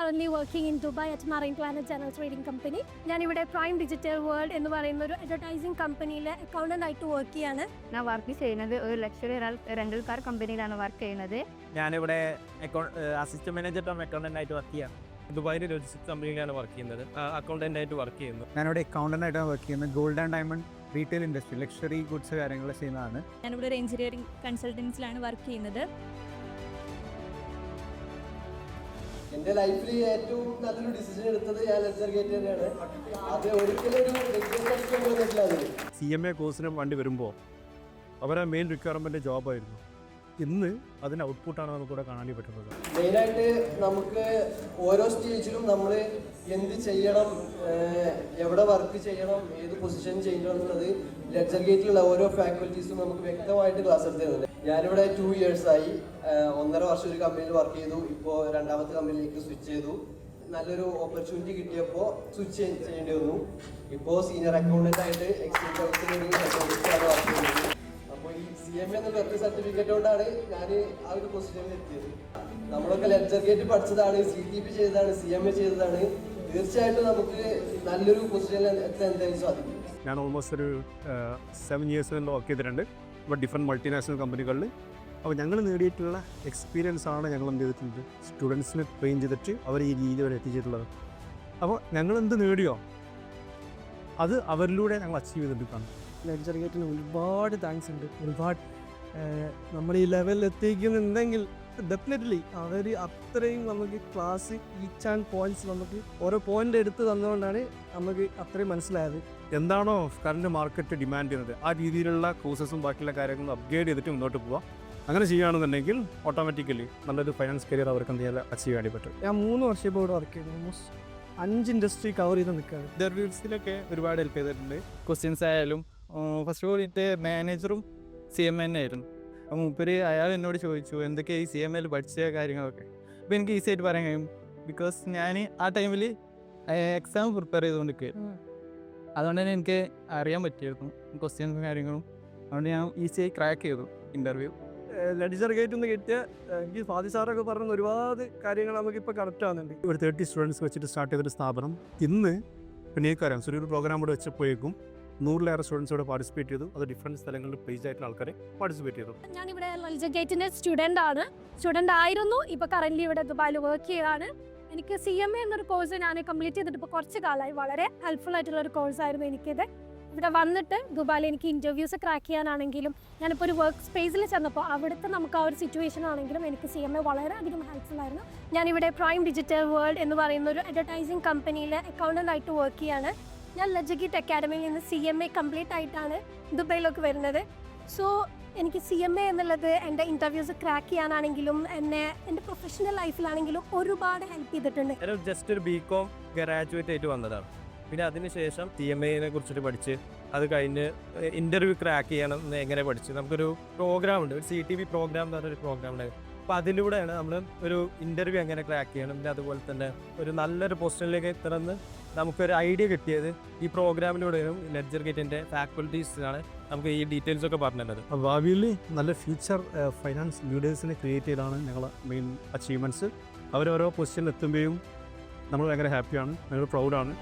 currently working in Dubai at Marine Planet General Trading Company. ഞാനിവിടെ prime digital world എന്ന് പറയുന്ന ഒരു advertising കമ്പനിയിലെ അക്കൗണ്ടന്റ് ആയിട്ട് വർക്ക് ചെയ്യാണ്. ഞാൻ വർക്ക് ചെയ്യുന്നത് ഒരു ലക്ഷറി റെന്റൽ കാർ കമ്പനിയിലാണ് വർക്ക് ചെയ്യുന്നത്. ഞാനിവിടെ അസിസ്റ്റന്റ് മാനേജർ അക്കൗണ്ടന്റ് ആയിട്ട് വർക്ക് ചെയ്യാം. ദുബായിൽ ലോജിസ്റ്റിക്സ് കമ്പനിയിലാണ് വർക്ക് ചെയ്യുന്നത്, അക്കൗണ്ടന്റ് ആയിട്ട് വർക്ക് ചെയ്യുന്നു. ഞാനിവിടെ അക്കൗണ്ടന്റ് ആയിട്ടാണ് വർക്ക് ചെയ്യുന്നത്. Gold and diamond retail industry luxury goods കാര്യങ്ങൾ ചെയ്യുന്നതാണ്. ഞാനിവിടെ ഒരു എഞ്ചിനീയറിംഗ് കൺസൾട്ടൻസിലാണ് വർക്ക് ചെയ്യുന്നത്. എൻ്റെ ലൈഫിൽ ഏറ്റവും നല്ലൊരു ഡിസിഷൻ എടുത്തത് ഞാൻ ലെഡ്ജർ ഗേറ്റ് തന്നെയാണ്. അത് ഒരിക്കലും ഒരു CMA കോഴ്സിന് വേണ്ടി വരുമ്പോൾ അവരെ മെയിൻ റിക്വയർമെൻറ്റ് ജോബായിരുന്നു. ഇന്ന് അതിന് ഔട്ട്പുട്ടാണ് നമുക്കിവിടെ കാണാൻ പറ്റുന്നത്. മെയിനായിട്ട് നമുക്ക് ഓരോ സ്റ്റേജിലും നമ്മൾ എന്ത് ചെയ്യണം, എവിടെ വർക്ക് ചെയ്യണം, ഏത് പൊസിഷൻ ചെയ്യണം എന്നുള്ളത് ലെഡ്ജർ ഗേറ്റിലുള്ള ഓരോ ഫാക്കൽറ്റീസും നമുക്ക് വ്യക്തമായിട്ട് ക്ലാസ് എടുത്ത് തരുന്നുണ്ട്. ഞാനിവിടെ 2 ഇയേഴ്സായി, 1.5 വർഷം ഒരു കമ്പനിയിൽ വർക്ക് ചെയ്തു. ഇപ്പോൾ രണ്ടാമത്തെ കമ്പനിയിലേക്ക് സ്വിച്ച് ചെയ്തു. നല്ലൊരു ഓപ്പർച്യൂണിറ്റി കിട്ടിയപ്പോൾ സ്വിച്ച് ചെയ്യേണ്ടി വന്നു. ഇപ്പോൾ സീനിയർ അക്കൗണ്ടന്റ് ആയിട്ട് എക്സ്ചേഞ്ച് ഹൗസിൽ വർക്ക് ചെയ്യുന്നത്. അപ്പോൾ ഈ CMA എന്ന വെബ് സർട്ടിഫിക്കറ്റ് കൊണ്ടാണ് ഞാൻ ആ ഒരു പൊസിഷനിൽ എത്തിയത്. നമ്മളൊക്കെ ലെഡ്ജർ ഗേറ്റ് പഠിച്ചതാണ്, CTP ചെയ്തതാണ്, CMA ചെയ്തതാണ്. തീർച്ചയായിട്ടും നമുക്ക് നല്ലൊരു പൊസിഷനിൽ എത്താൻ എന്തായാലും സാധിക്കും. ഞാൻ ഓൾമോസ്റ്റ് ഒരു 7 ഇയേഴ്സ് വർക്ക് ചെയ്തിട്ടുണ്ട് ഇപ്പോൾ ഡിഫറെൻറ്റ് മൾട്ടിനാഷണൽ കമ്പനികളിൽ. അപ്പോൾ ഞങ്ങൾ നേടിയിട്ടുള്ള എക്സ്പീരിയൻസ് ആണ് ഞങ്ങൾ എന്ത് ചെയ്തിട്ടുണ്ട് സ്റ്റുഡൻസിനെ ട്രെയിൻ ചെയ്തിട്ട് അവർ ഈ രീതി വരെ എത്തിച്ചിട്ടുള്ളത്. അപ്പോൾ ഞങ്ങൾ എന്ത് നേടിയോ അത് അവരിലൂടെ ഞങ്ങൾ അച്ചീവ് ചെയ്തെടുക്കുകയാണ്. ലെഡ്ജർ ഗേറ്റിന് ഒരുപാട് താങ്ക്സ് ഉണ്ട്. ഒരുപാട് നമ്മൾ ഈ ലെവലിൽ എത്തിക്കുന്നുണ്ടെങ്കിൽ ഡെഫിനറ്റ്ലി അവർ അത്രയും നമുക്ക് ക്ലാസ് ഈച്ച് ആൻഡ് പോയിന്റ്സ് നമുക്ക് ഓരോ പോയിന്റ് എടുത്ത് തന്നുകൊണ്ടാണ് നമുക്ക് അത്രയും മനസ്സിലായത്. എന്താണോ കറണ്ട് മാർക്കറ്റ് ഡിമാൻഡ് ചെയ്യുന്നത് ആ രീതിയിലുള്ള കോഴ്സസും ബാക്കിയുള്ള കാര്യങ്ങളും അപ്ഗ്രേഡ് ചെയ്തിട്ട് മുന്നോട്ട് പോവുക. അങ്ങനെ ചെയ്യുകയാണെന്നുണ്ടെങ്കിൽ ഓട്ടോമാറ്റിക്കലി നല്ലൊരു ഫൈനാൻസ് കരിയർ അവർക്ക് എന്തെങ്കിലും അച്ചീവ് ചെയ്യാൻ പറ്റും. ഞാൻ 3 വർഷം ഇപ്പോൾ ഇവിടെ വർക്ക് ചെയ്തു. ഓൾമോസ്റ്റ് 5 ഇൻഡസ്ട്രി കവർ ചെയ്ത് നിൽക്കുകയാണ്. ഇൻ്റർവ്യൂസിലൊക്കെ ഒരുപാട് ഹെൽപ്പ് ചെയ്തിട്ടുണ്ട്. ക്വസ്റ്റ്യൻസ് ആയാലും ഫസ്റ്റ് ഓഫ് ഓൾ എൻ്റെ മാനേജറും CMA തന്നെ ആയിരുന്നു. അപ്പോൾ മൂപ്പര് അയാൾ എന്നോട് ചോദിച്ചു എന്തൊക്കെയാണ് ഈ CMAയിൽ പഠിച്ച കാര്യങ്ങളൊക്കെ. അപ്പോൾ എനിക്ക് ഈസി ആയിട്ട് പറയാൻ കഴിയും. ബിക്കോസ് ഞാൻ ആ ടൈമിൽ എക്സാം പ്രിപ്പയർ ചെയ്തുകൊണ്ടിരിക്കുകയായിരുന്നു. അതുകൊണ്ട് തന്നെ എനിക്ക് അറിയാൻ പറ്റിയിരുന്നു ക്വസ്റ്റ്യൻസും കാര്യങ്ങളും. അതുകൊണ്ട് ഞാൻ ഈസിയായി ക്രാക്ക് ചെയ്തു ഇൻ്റർവ്യൂ. ലെഡ്ജർ ഗേറ്റ് ഒന്ന് കിട്ടിയ എനിക്ക് ഫാദി സാറൊക്കെ പറഞ്ഞ ഒരുപാട് കാര്യങ്ങൾ നമുക്കിപ്പോൾ കറക്റ്റ് ആകുന്നുണ്ട്. ഒരു 30 സ്റ്റുഡൻസ് വെച്ചിട്ട് സ്റ്റാർട്ട് ചെയ്തൊരു സ്ഥാപനം ഇന്ന് പിന്നേക്കറിയാം ഒരു പ്രോഗ്രാം കൂടെ വെച്ചപ്പോഴേക്കും 100-ലേറെ സ്റ്റുഡൻസ് ഇവിടെ പാർട്ടിസിപ്പേറ്റ് ചെയ്തു. അത് ഡിഫറൻറ്റ് സ്ഥലങ്ങളിൽ പ്ലേസ് ആയിട്ടുള്ള ആൾക്കാരെ പാർട്ടിസിപ്പേറ്റ് ചെയ്തു. ഞാനിവിടെ ലെഡ്ജർ ഗേറ്റിൻ്റെ സ്റ്റുഡൻ്റ് ആയിരുന്നു. ഇപ്പോൾ കറൻ്റ് ഇവിടെ ദുബായിൽ വർക്ക് ചെയ്യാണ്. എനിക്ക് CMA എന്നൊരു കോഴ്സ് ഞാൻ കംപ്ലീറ്റ് ചെയ്തിട്ട് ഇപ്പോൾ കുറച്ച് കാലമായി. വളരെ ഹെൽപ്ഫുൾ ആയിട്ടുള്ള ഒരു കോഴ്സായിരുന്നു എനിക്കിത്. ഇവിടെ വന്നിട്ട് ദുബായിൽ എനിക്ക് ഇൻ്റർവ്യൂസ് ക്രാക്ക് ചെയ്യാനാണെങ്കിലും ഞാനിപ്പോൾ ഒരു വർക്ക് സ്പേസിൽ ചെന്നപ്പോൾ അവിടുത്തെ നമുക്ക് ആ ഒരു സിറ്റുവേഷൻ ആണെങ്കിലും എനിക്ക് CMA വളരെയധികം ഹെൽപ്ഫുൾ ആയിരുന്നു. ഞാനിവിടെ പ്രൈം ഡിജിറ്റൽ വേൾഡ് എന്ന് പറയുന്ന ഒരു അഡ്വർടൈസിംഗ് കമ്പനിയിലെ അക്കൗണ്ടന്റ് ആയിട്ട് വർക്ക് ചെയ്യാണ്. ഞാൻ ലെഡ്ജർ ഗേറ്റ് അക്കാഡമിയിൽ നിന്ന് CMA കംപ്ലീറ്റ് ആയിട്ടാണ് ദുബൈയിലേക്ക് വരുന്നത്. സോ എനിക്ക് CMA എന്നുള്ളത് എൻ്റെ ഇൻ്റർവ്യൂസ് ക്രാക്ക് ചെയ്യാനാണെങ്കിലും എന്നെ എൻ്റെ പ്രൊഫഷണൽ ലൈഫിലാണെങ്കിലും ഒരുപാട് ഹെൽപ്പ് ചെയ്തിട്ടുണ്ട്. ജസ്റ്റ് ഒരു BCom ഗ്രാജുവേറ്റ് ആയിട്ട് വന്നതാണ്. പിന്നെ അതിനുശേഷം CMAനെ കുറിച്ചിട്ട് പഠിച്ച് അത് കഴിഞ്ഞ് ഇൻ്റർവ്യൂ ക്രാക്ക് ചെയ്യണം എന്ന് എങ്ങനെ പഠിച്ചു. നമുക്കൊരു പ്രോഗ്രാം ഉണ്ട്, ഒരു CTP പ്രോഗ്രാം എന്ന് പറഞ്ഞൊരു പ്രോഗ്രാം ഉണ്ട്. അപ്പോൾ അതിലൂടെയാണ് നമ്മൾ ഒരു ഇൻ്റർവ്യൂ എങ്ങനെ ക്രാക്ക് ചെയ്യണം, പിന്നെ അതുപോലെ തന്നെ ഒരു നല്ലൊരു പൊസിഷനിലേക്ക് എത്തണമെന്ന് നമുക്കൊരു ഐഡിയ കിട്ടിയത് ഈ പ്രോഗ്രാമിലൂടെയും. ലെഡ്ജർ ഗേറ്റിൻ്റെ ഫാക്കൽറ്റീസാണ് നമുക്ക് ഈ ഡീറ്റെയിൽസ് ഒക്കെ പറഞ്ഞു തന്നത്. ഭാവിയിൽ നല്ല ഫ്യൂച്ചർ ഫൈനാൻസ് ലീഡേഴ്സിനെ ക്രിയേറ്റ് ചെയ്താണ് ഞങ്ങളെ മെയിൻ അച്ചീവ്മെൻറ്റ്സ്. അവരോരോ പൊസിഷനിൽ എത്തുമ്പോഴും നമ്മൾ ഭയങ്കര ഹാപ്പിയാണ്, ഭയങ്കര പ്രൗഡാണ്.